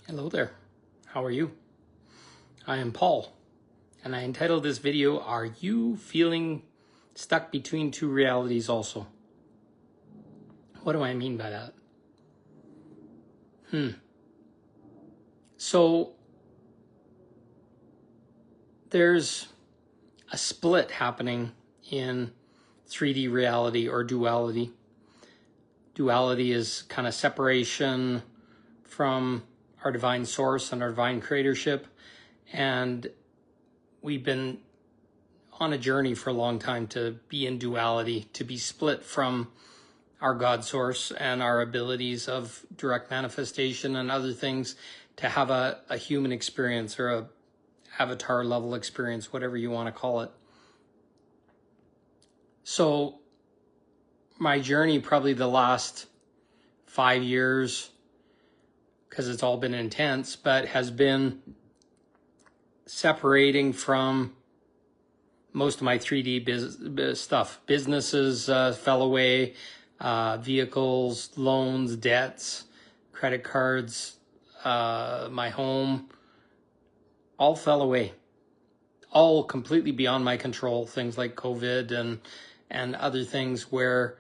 Hello there. How are you? I am Paul, and I entitled this video, Are You Feeling Stuck Between Two Realities Also? What do I mean by that? So there's a split happening in 3D reality or duality. Duality is kind of separation from our divine source and our divine creatorship, and we've been on a journey for a long time to be in duality, to be split from our God source and our abilities of direct manifestation and other things, to have a human experience or a avatar level experience, whatever you want to call it. So my journey, probably the last 5 years, because it's all been intense, but has been separating from most of my 3D stuff. Businesses fell away, vehicles, loans, debts, credit cards, my home, all fell away. All completely beyond my control. Things like COVID and other things where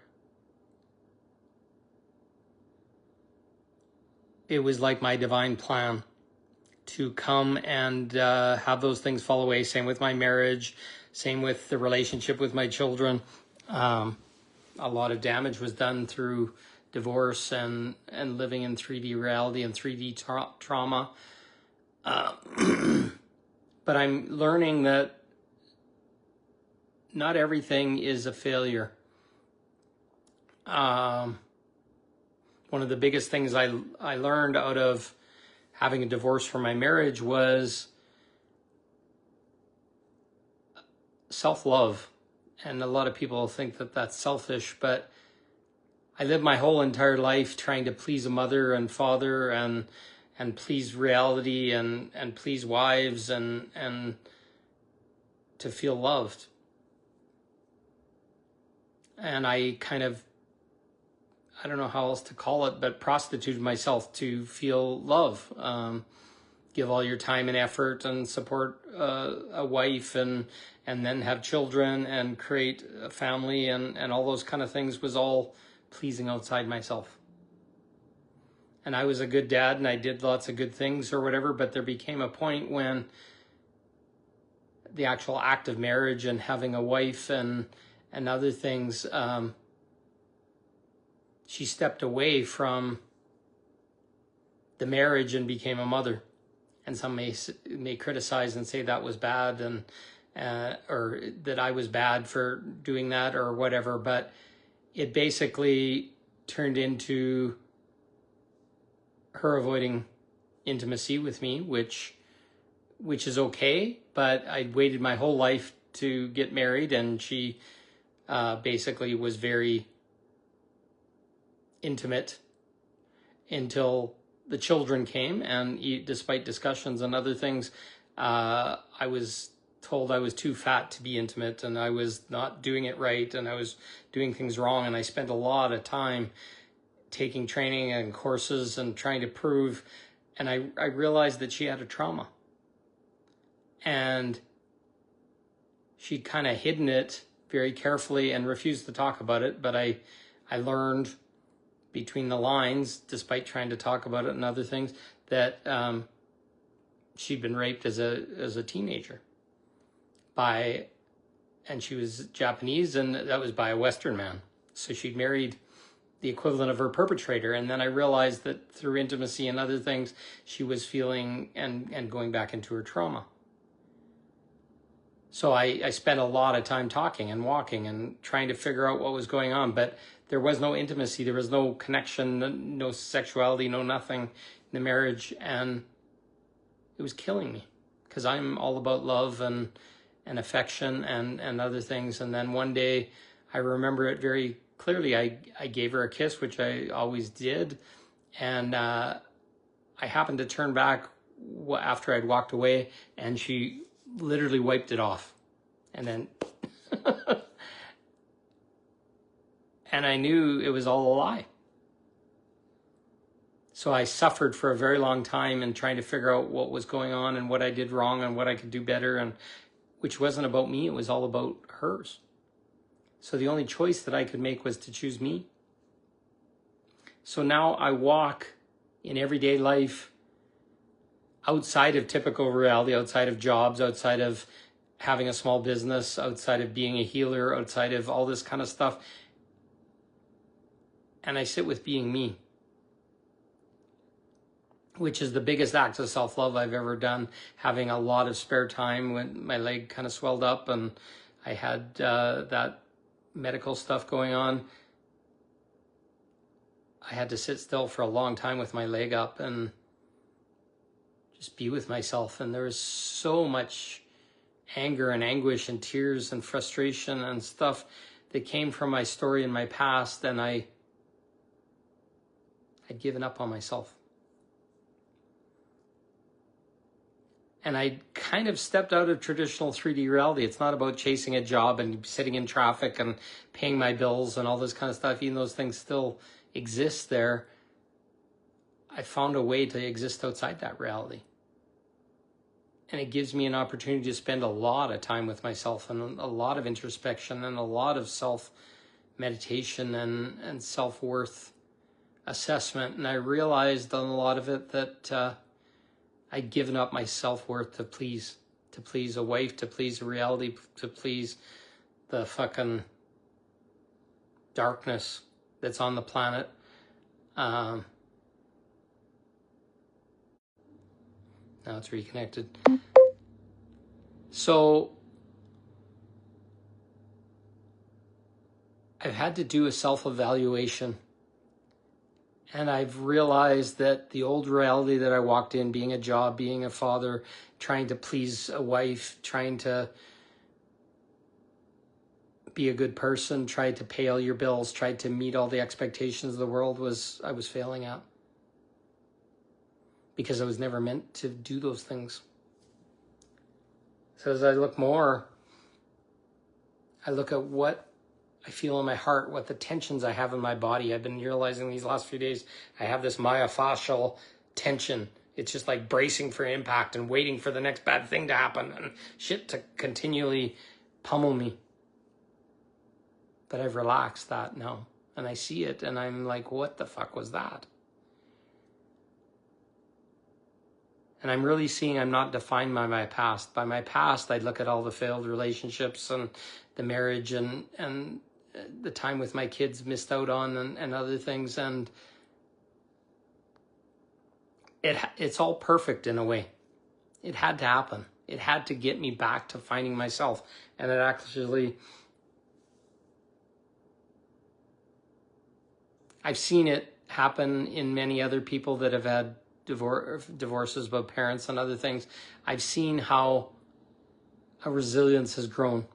it was like my divine plan to come and have those things fall away. Same with my marriage, same with the relationship with my children. A lot of damage was done through divorce and living in 3D reality and 3D trauma. But I'm learning that not everything is a failure. One of the biggest things I learned out of having a divorce from my marriage was self-love. And a lot of people think that that's selfish, but I lived my whole entire life trying to please a mother and father and please reality and please wives and to feel loved. And I kind of, I don't know how else to call it, but prostituted myself to feel love. Give all your time and effort and support a wife and then have children and create a family and all those kind of things was all pleasing outside myself. And I was a good dad and I did lots of good things or whatever, but there became a point when the actual act of marriage and having a wife and other things, she stepped away from the marriage and became a mother. And some may criticize and say that was bad and or that I was bad for doing that or whatever, but it basically turned into her avoiding intimacy with me, which is okay, but I waited my whole life to get married, and she basically was very intimate until the children came, and despite discussions and other things, I was told I was too fat to be intimate and I was not doing it right and I was doing things wrong, and I spent a lot of time taking training and courses and trying to prove, and I realized that she had a trauma and she'd kind of hidden it very carefully and refused to talk about it, but I learned between the lines, despite trying to talk about it and other things, that she'd been raped as a teenager and she was Japanese, and that was by a Western man. So she'd married the equivalent of her perpetrator. And then I realized that through intimacy and other things, she was feeling and going back into her trauma. So I spent a lot of time talking and walking and trying to figure out what was going on, but there was no intimacy, there was no connection, no sexuality, no nothing in the marriage, and it was killing me because I'm all about love and affection and other things. And then one day, I remember it very clearly, I gave her a kiss, which I always did, and I happened to turn back after I'd walked away, and she literally wiped it off. And then and I knew it was all a lie. So I suffered for a very long time in trying to figure out what was going on and what I did wrong and what I could do better, and which wasn't about me, it was all about hers. So the only choice that I could make was to choose me. So now I walk in everyday life outside of typical reality, outside of jobs, outside of having a small business, outside of being a healer, outside of all this kind of stuff. And I sit with being me, which is the biggest act of self-love I've ever done, having a lot of spare time when my leg kind of swelled up and I had that medical stuff going on. I had to sit still for a long time with my leg up and just be with myself. And there was so much anger and anguish and tears and frustration and stuff that came from my story in my past, and I'd given up on myself. And I kind of stepped out of traditional 3D reality. It's not about chasing a job and sitting in traffic and paying my bills and all this kind of stuff, even those things still exist there. I found a way to exist outside that reality. And it gives me an opportunity to spend a lot of time with myself and a lot of introspection and a lot of self-meditation and self-worth assessment. And I realized on a lot of it that I'd given up my self-worth to please a wife, to please a reality, to please the fucking darkness that's on the planet. Now it's reconnected. So I've had to do a self-evaluation. And I've realized that the old reality that I walked in, being a job, being a father, trying to please a wife, trying to be a good person, tried to pay all your bills, tried to meet all the expectations of the world, I was failing at. Because I was never meant to do those things. So as I look more, I look at what I feel in my heart, what the tensions I have in my body. I've been realizing these last few days, I have this myofascial tension. It's just like bracing for impact and waiting for the next bad thing to happen and shit to continually pummel me. But I've relaxed that now. And I see it and I'm like, what the fuck was that? And I'm really seeing I'm not defined by my past. By my past, I'd look at all the failed relationships and the marriage and the time with my kids missed out on and other things. And it's all perfect in a way. It had to happen. It had to get me back to finding myself. And it actually, I've seen it happen in many other people that have had divorces about parents and other things. I've seen how a resilience has grown.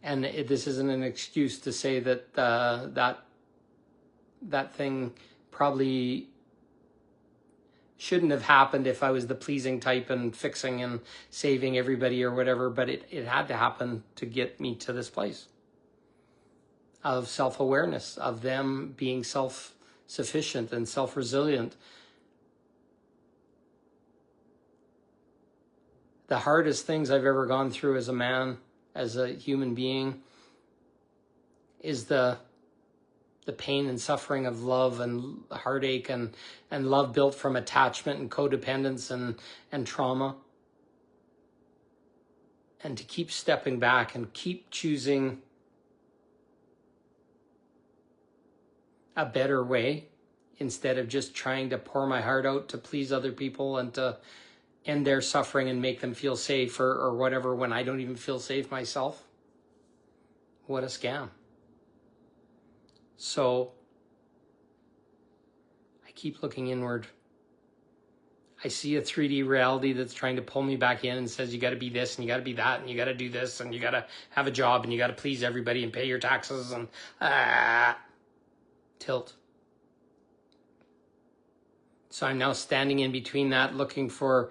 And this isn't an excuse to say that that thing probably shouldn't have happened if I was the pleasing type and fixing and saving everybody or whatever, but it had to happen to get me to this place of self-awareness, of them being self-sufficient and self-resilient. The hardest things I've ever gone through as a man, as a human being, is the pain and suffering of love and heartache and love built from attachment and codependence and trauma. And to keep stepping back and keep choosing a better way instead of just trying to pour my heart out to please other people and to end their suffering and make them feel safe or whatever when I don't even feel safe myself. What a scam. So I keep looking inward. I see a 3D reality that's trying to pull me back in and says, you got to be this and you got to be that and you got to do this and you got to have a job and you got to please everybody and pay your taxes and tilt. So I'm now standing in between that, looking for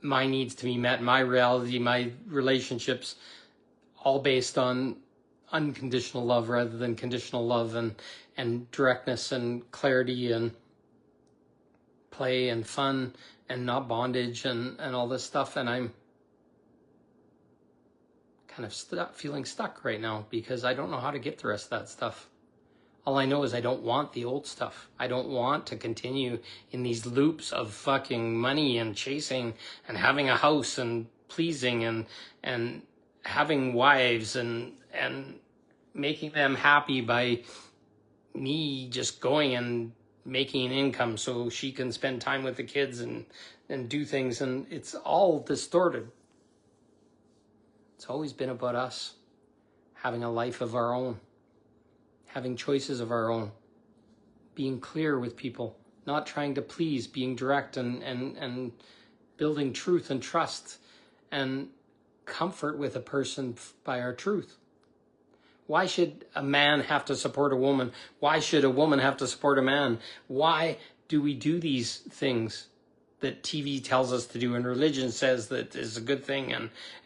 my needs to be met, my reality, my relationships, all based on unconditional love rather than conditional love and directness and clarity and play and fun and not bondage and all this stuff. And I'm kind of feeling stuck right now because I don't know how to get the rest of that stuff. All I know is I don't want the old stuff. I don't want to continue in these loops of fucking money and chasing and having a house and pleasing and having wives and making them happy by me just going and making an income so she can spend time with the kids and do things. And it's all distorted. It's always been about us having a life of our own, having choices of our own, being clear with people, not trying to please, being direct and building truth and trust and comfort with a person by our truth. Why should a man have to support a woman? Why should a woman have to support a man? Why do we do these things that TV tells us to do and religion says that is a good thing?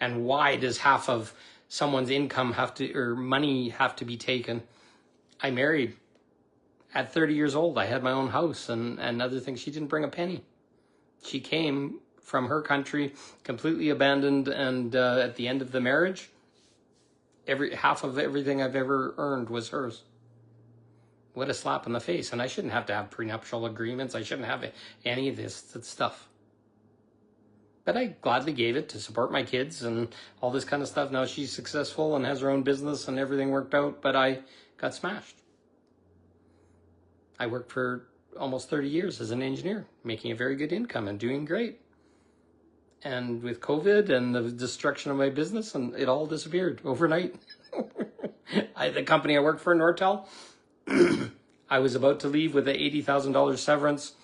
And why does half of someone's income or money have to be taken? I married at 30 years old. I had my own house and other things. She didn't bring a penny. She came from her country completely abandoned, and at the end of the marriage, half of everything I've ever earned was hers. What a slap in the face. And I shouldn't have to have prenuptial agreements. I shouldn't have any of this stuff. But I gladly gave it to support my kids and all this kind of stuff. Now she's successful and has her own business and everything worked out, but I got smashed. I worked for almost 30 years as an engineer, making a very good income and doing great. And with COVID and the destruction of my business, and it all disappeared overnight. The company I worked for, Nortel, I was about to leave with an $80,000 severance,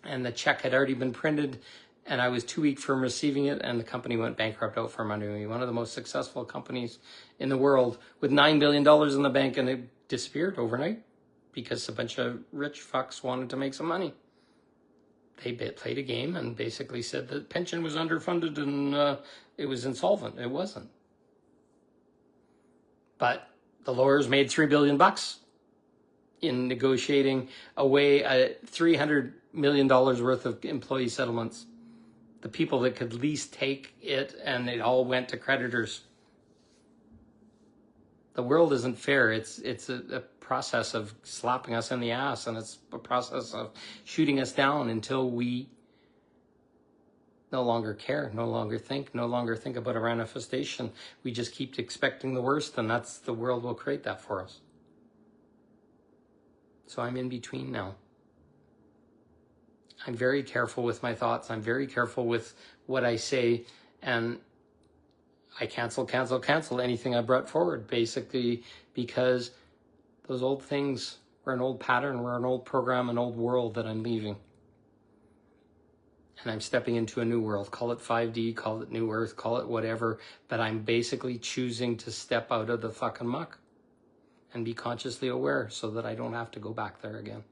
and the check had already been printed, and I was 2 weeks from receiving it, and the company went bankrupt out from under me. One of the most successful companies in the world with $9 billion in the bank, and it disappeared overnight because a bunch of rich fucks wanted to make some money. They played a game and basically said that pension was underfunded and it was insolvent. It wasn't. But the lawyers made $3 billion in negotiating away $300 million worth of employee settlements. The people that could least take it, and it all went to creditors. The world isn't fair. It's a process of slapping us in the ass, and it's a process of shooting us down until we no longer care, no longer think about a manifestation. We just keep expecting the worst, and that's the world will create that for us. So I'm in between now. I'm very careful with my thoughts. I'm very careful with what I say, and I cancel anything I brought forward, basically, because those old things were an old pattern, were an old program, an old world that I'm leaving. And I'm stepping into a new world. Call it 5D, call it New Earth, call it whatever, but I'm basically choosing to step out of the fucking muck and be consciously aware so that I don't have to go back there again.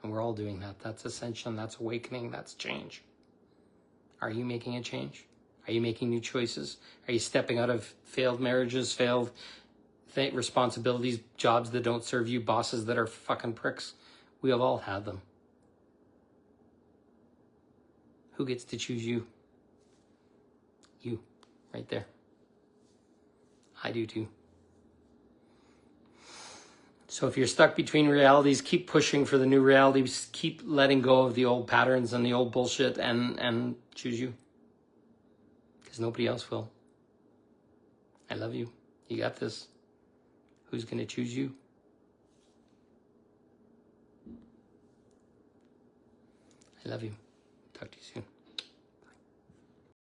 And we're all doing that. That's ascension, that's awakening, that's change. Are you making a change? Are you making new choices? Are you stepping out of failed marriages, failed responsibilities, jobs that don't serve you, bosses that are fucking pricks? We have all had them. Who gets to choose you? You, right there. I do too. So if you're stuck between realities, keep pushing for the new realities, keep letting go of the old patterns and the old bullshit and choose you. Because nobody else will. I love you. You got this. Who's going to choose you? I love you. Talk to you soon.